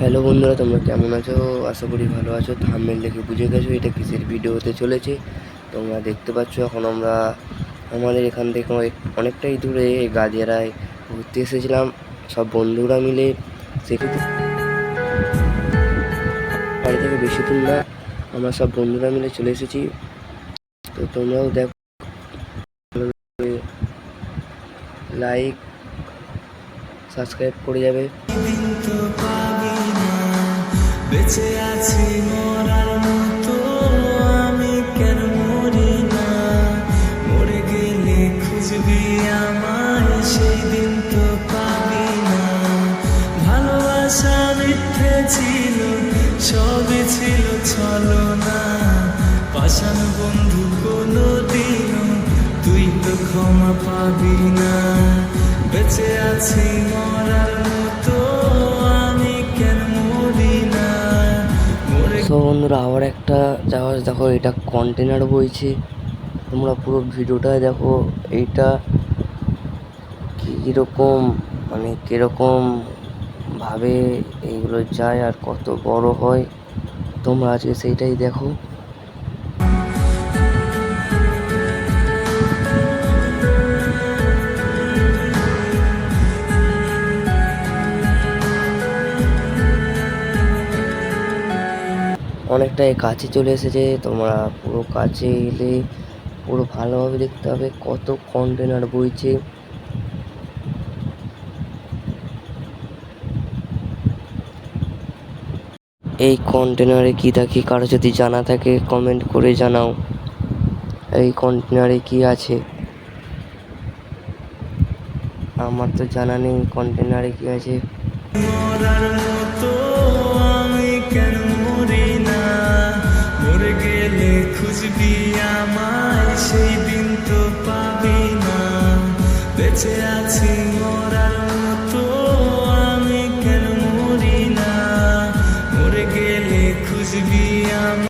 Hello বন্ধুরা, তোমরা কেমন আছো? আশা করি ভালো আছো। থাম্বনেল দেখে বুঝে গেছো এটা কিসের ভিডিও হতে চলেছে। তোমরা দেখতে পাচ্ছ এখন আমরা আমাদের এখান থেকে অনেকটাই দূরে গাদিয়ারায় ঘুরতে এসেছিলাম সব বন্ধুরা মিলে। সেক্ষেত্রে বাড়ি থেকে বেশি দূর না, আমরা সব বন্ধুরা মিলে চলে এসেছি। তো তোমরাও দেখো, লাইক সাবস্ক্রাইব করে যাবে। বেঁচে আছি মরার মতো, আমি কেন মরি না? মরে গেলে খুঁজবি আমায়, সেই দিন তো পাবি না। ভালোবাসা মিথ্যে ছিল, সবই ছিল ছলনা। পাষাণ বন্ধু কোনো দিনও তুই তো ক্ষমা পাবি না। বেঁচে আছি মরার মতো, আমি কেন মরি না? তো বন্ধুরা আবার একটা জাহাজ দেখো, এটা কন্টেনার বইছে। তোমরা পুরো ভিডিওটা দেখো। এইটা কীরকম কীরকম ভাবে এইগুলো যায় আর কত বড় হয়, তোমরা আজকে সেইটাই দেখো। অনেকটাই কাছে চলে এসেছে। তোমরা পুরো কাছে এলে পুরো ভালোভাবে দেখতে হবে কত কন্টেনার বইছে। এই কন্টেনারে কি থাকে, কারো যদি জানা থাকে কমেন্ট করে জানাও। এই কন্টেনারে কি আছে, আমার তো জানা নেই কন্টেনারে কি আছে। মরার মতো আমি কেন মরি না? মরে গেলে খুঁজবি আমায়, সেই দিন তো পাবি না। বেঁচে আছি